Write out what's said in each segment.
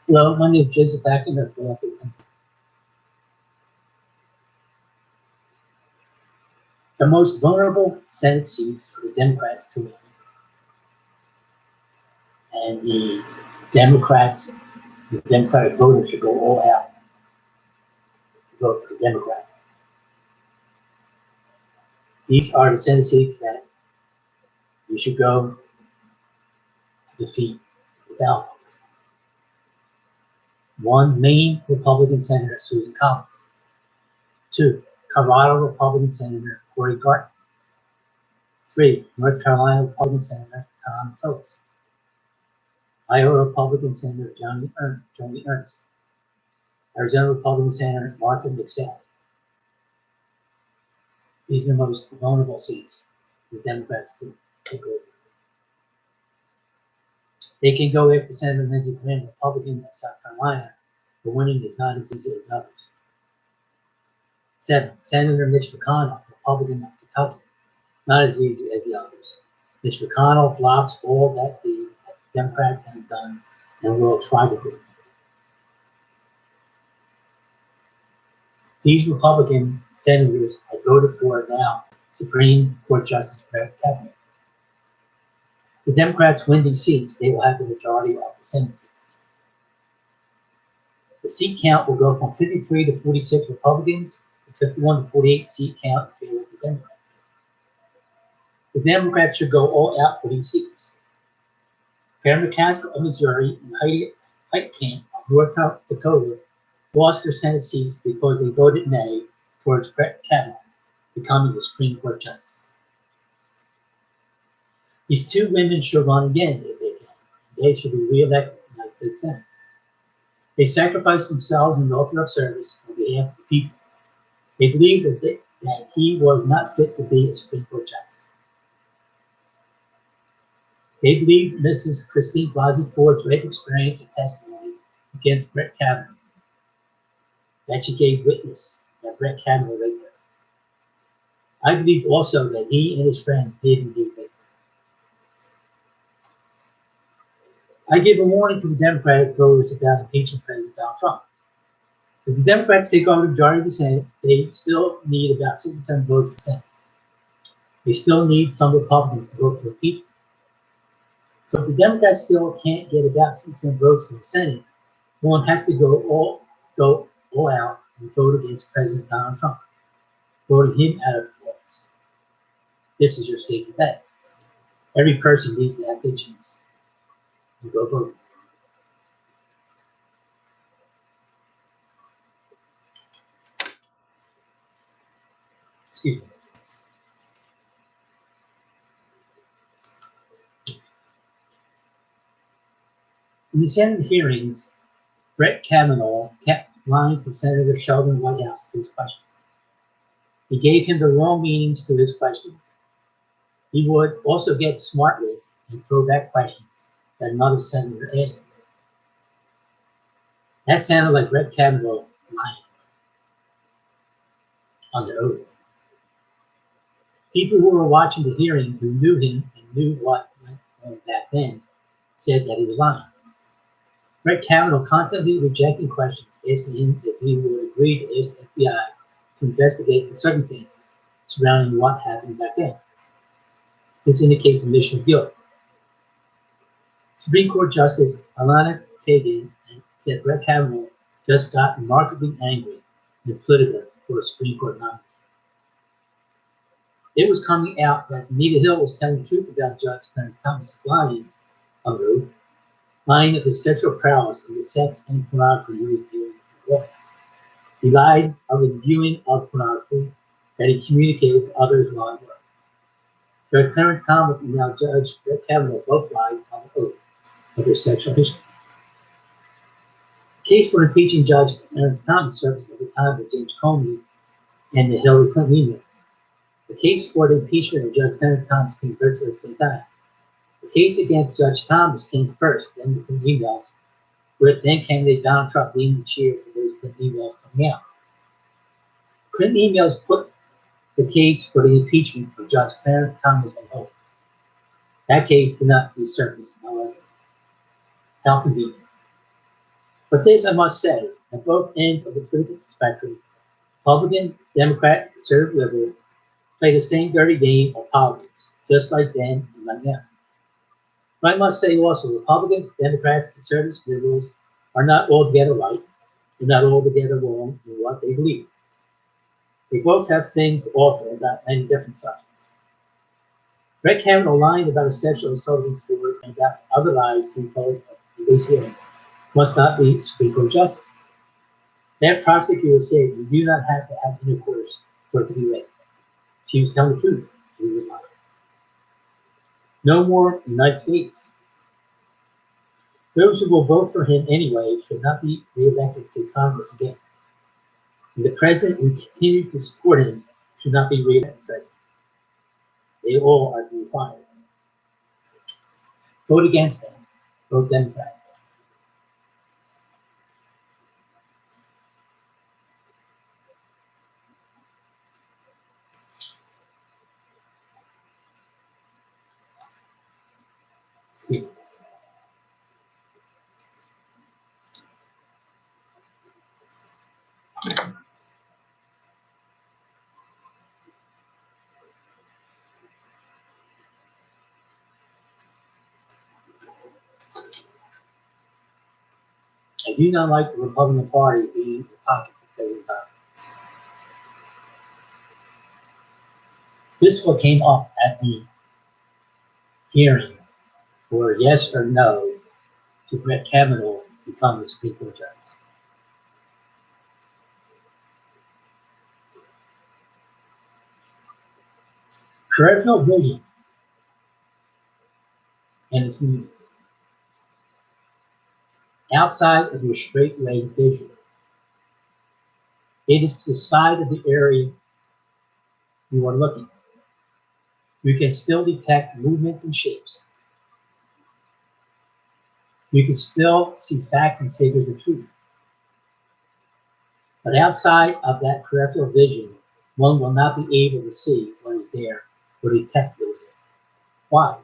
Hello, my name is Joseph Atkins of Philadelphia, Pennsylvania. The most vulnerable Senate seats for the Democrats to win, and the Democratic voters should go all out to vote for the Democrat. These are the Senate seats that you should go to defeat the Republicans. 1, Maine Republican Senator Susan Collins. 2, Colorado Republican Senator Cory Gardner. 3, North Carolina Republican Senator Thom Tillis. Iowa Republican Senator Joni Ernst. Arizona Republican Senator Martha McSally. These are the most vulnerable seats for the Democrats to take over. They can go after Senator Lindsey Graham, Republican of South Carolina, but winning is not as easy as the others. 7, Senator Mitch McConnell, Republican of Kentucky, not as easy as the others. Mitch McConnell blocks all that the Democrats have done and will try to do. These Republican senators have voted for now Supreme Court Justice Brett Kavanaugh. The Democrats win these seats, they will have the majority of the Senate seats. The seat count will go from 53 to 46 Republicans to 51 to 48 seat count in favor of the Democrats. The Democrats should go all out for these seats. Karen McCaskill of Missouri and Heidi Heitkamp of North Dakota lost their Senate seats because they voted nay towards Brett Kavanaugh becoming the Supreme Court Justice. These two women should run again if they can. They should be re-elected to the United States Senate. They sacrificed themselves in the altar of service on behalf of the people. They believed that he was not fit to be a Supreme Court Justice. They believed Mrs. Christine Blasey Ford's rape experience and testimony against Brett Kavanaugh, that she gave witness that Brett Kavanaugh raped her. I believe also that he and his friend did indeed rape her. I give a warning to the Democratic voters about impeaching President Donald Trump. If the Democrats take over the majority of the Senate, they still need about 67 votes for the Senate. They still need some Republicans to vote for impeachment. So if the Democrats still can't get about 67 votes for the Senate, one has to go all out and vote against President Donald Trump, voting him out of office. This is your safety bet. Every person needs to have patience and go vote. Excuse me. In the Senate hearings, Brett Kavanaugh kept lying to Senator Sheldon Whitehouse to his questions. He gave him the wrong meanings to his questions. He would also get smart with and throw back questions that another senator asked him. That sounded like Brett Kavanaugh lying under oath. People who were watching the hearing, who knew him and knew what went on back then, said that he was lying. Brett Kavanaugh constantly rejecting questions, asking him if he would agree to ask the FBI to investigate the circumstances surrounding what happened back then. This indicates admission of guilt. Supreme Court Justice Elena Kagan said Brett Kavanaugh just got remarkably angry and political for a Supreme Court nominee. It was coming out that Anita Hill was telling the truth about Judge Clarence Thomas's lying under oath, lying of his sexual prowess and the sex and pornography he was viewing as a wife. He lied of his viewing of pornography that he communicated to others while at work. Judge Clarence Thomas and now Judge Brett Kavanaugh both lied on oath of their sexual histories. The case for impeaching Judge Clarence Thomas surfaced at the time of James Comey and the Hillary Clinton emails. The case for the impeachment of Judge Clarence Thomas came virtually at the same time. The case against Judge Thomas came first, then the Clinton emails, with then candidate Donald Trump leading the cheer for those Clinton emails coming out. Clinton emails put the case for the impeachment of Judge Clarence Thomas on hold. That case did not resurface, however. How convenient. But this I must say, at both ends of the political spectrum, Republican, Democrat, Conservative, Liberal, play the same dirty game of politics, just like then and like now. But I must say also, Republicans, Democrats, Conservatives, Liberals are not altogether right. They're not altogether wrong in what they believe. They both have things to offer about many different subjects. Brett Kavanaugh lying about a sexual assault against Ford and about other lies he told in these hearings must not be Supreme Court justice. That prosecutor said you do not have to have intercourse for it to be rape. She was telling the truth. He was lying. No more United States. Those who will vote for him anyway should not be reelected to Congress again. And the president who continued to support him should not be reelected president. They all are to be fired. Vote against them. Vote Democrat. I do not like the Republican Party being in the pocket for President Donald Trump. This is what came up at the hearing for yes or no to Brett Kavanaugh become the Supreme Court Justice. Peripheral vision and its meaning. Outside of your straight line vision, it is to the side of the area you are looking. You can still detect movements and shapes. You can still see facts and figures of truth. But outside of that peripheral vision, one will not be able to see what is there or detect what is there. Why?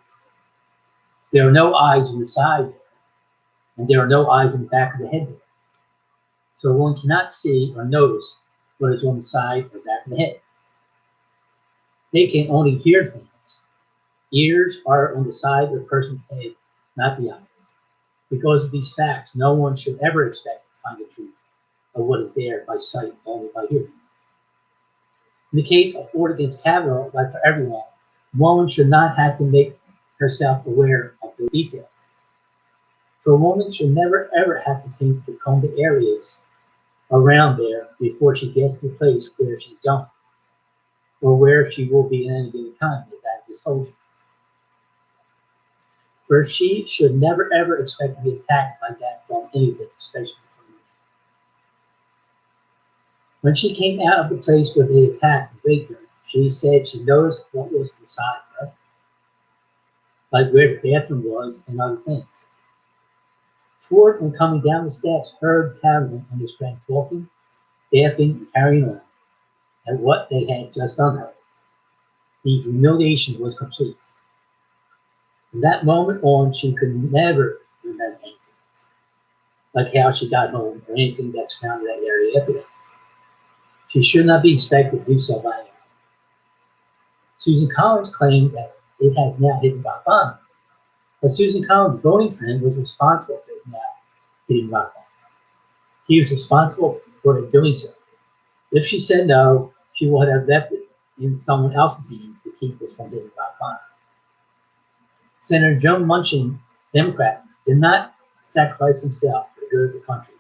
There are no eyes on the side there, and there are no eyes in the back of the head there. So one cannot see or notice what is on the side or back of the head. They can only hear things. Ears are on the side of the person's head, not the eyes. Because of these facts, no one should ever expect to find the truth of what is there by sight, only by hearing. In the case of Ford against Kavanaugh, like for everyone, woman should not have to make herself aware of those details. For a woman should never ever have to think to comb the areas around there before she gets to the place where she's going, or where she will be at any given time, like that is soldier. For she should never ever expect to be attacked like that from anything, especially from me. When she came out of the place where they attacked and raped her, she said she noticed what was to the side of her, like where the bathroom was and other things. Ford, when coming down the steps, heard Kavanaugh and his friend talking, laughing, and carrying on at what they had just done her. The humiliation was complete. From that moment on, she could never remember anything else, like how she got home or anything that's found in that area after that. She should not be expected to do so by anyone. Susan Collins claimed that it has now hit rock bottom, but Susan Collins' voting for him was responsible for it now hitting rock bottom. He was responsible for it doing so. If she said no, she would have left it in someone else's hands to keep this from hitting rock bottom. Senator Joe Manchin, Democrat, did not sacrifice himself for the good of the country,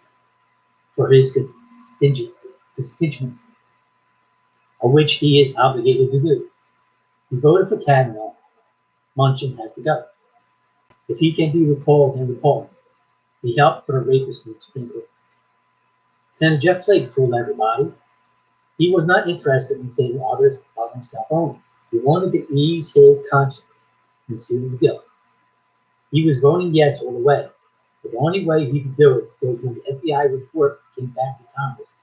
for his constituency, of which he is obligated to do. He voted for Kavanaugh. Manchin has to go. If he can be recalled, then recall him. He helped put a rapist in the Supreme Court. Senator Jeff Flake fooled everybody. He was not interested in saving others but himself only. He wanted to ease his conscience and soothe his guilt. He was voting yes all the way, but the only way he could do it was when the FBI report came back to Congress.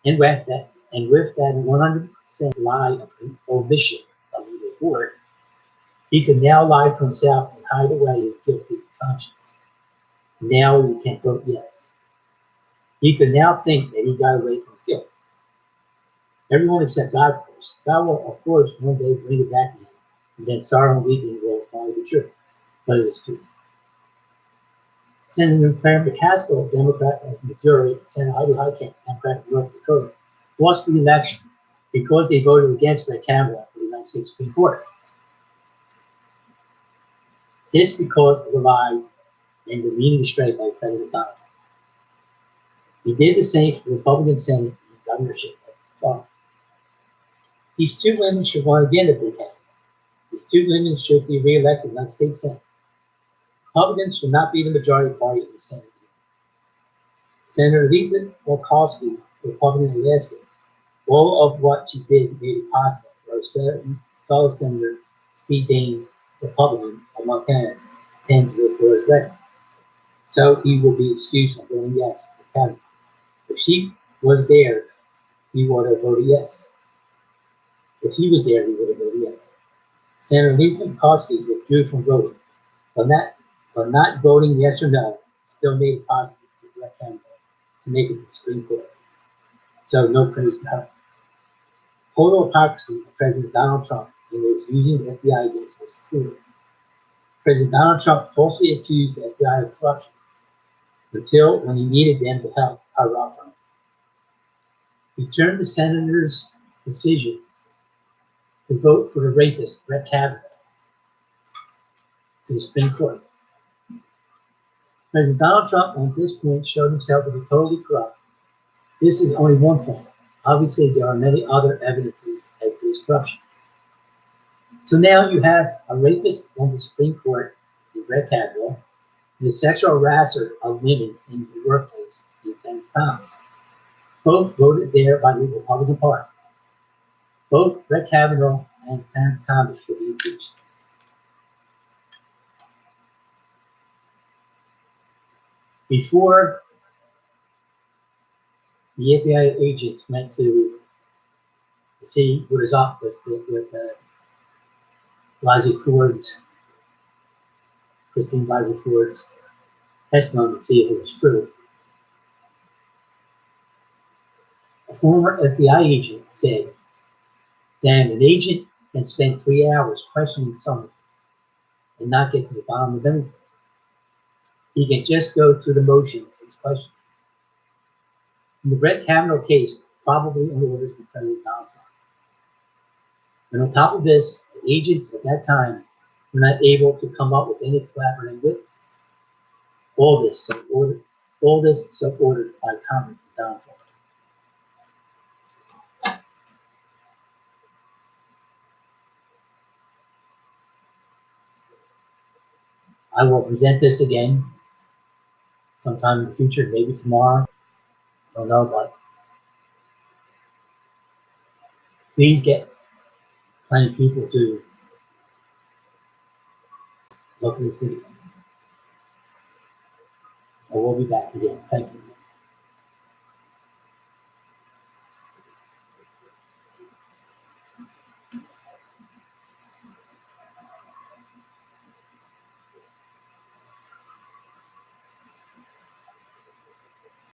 And with that 100% lie of omission of the report, he could now lie to himself and hide away his guilty conscience. Now he can vote yes. He could now think that he got away from his guilt. Everyone except God, of course. God will, of course, one day bring it back to him, and then sorrow and weeping will finally be true. But it is true. Senator Clarence McCaskill, Democrat of Missouri, Senator Heidi Heitkamp, Democrat of North Dakota, lost re-election because they voted against Brett Kavanaugh for the United States Supreme Court. This because of the lies and the leading astray by President Donald Trump. He did the same for the Republican Senate and governorship of Florida. These two women should run again if they can. These two women should be re-elected in the state Senate. Republicans should not be the majority party in the Senate. Senator Lisa Murkowski, Republican of Alaska, all of what she did made it possible for her fellow Senator Steve Daines, Republican of Montana, to tend to his daughter's wedding. So he will be excused from voting yes for Kavanaugh. If she was there, he would have voted yes. If he was there, he would have voted yes. Senator Lisa Murkowski withdrew from voting, but not voting yes or no still made it possible for Brett Kavanaugh to make it to the Supreme Court. So no praise to her. Total hypocrisy of President Donald Trump when he was using the FBI against Mrs. Stewart. President Donald Trump falsely accused the FBI of corruption until when he needed them to help cover up from him. He turned the senator's decision to vote for the rapist, Brett Kavanaugh, to the Supreme Court. President Donald Trump, at this point, showed himself to be totally corrupt. This is only one point. Obviously, there are many other evidences as to his corruption. So now you have a rapist on the Supreme Court in Brett Kavanaugh, and a sexual harasser of women in the workplace in Clarence Thomas. Both voted there by the Republican Party. Both Brett Kavanaugh and Clarence Thomas should be impeached. Before the FBI agents went to see what is up with Christine Blasey Ford's testimony and see if it was true. A former FBI agent said that an agent can spend 3 hours questioning someone and not get to the bottom of anything. He can just go through the motions of his question. In the Brett Kavanaugh case, probably on orders from President Donald Trump. And on top of this, the agents at that time were not able to come up with any collaborating witnesses. All this so ordered by Congress and Donald Trump. I will present this again sometime in the future, maybe tomorrow. Don't know, but please get plenty of people to look at this video. I will be back again. Thank you.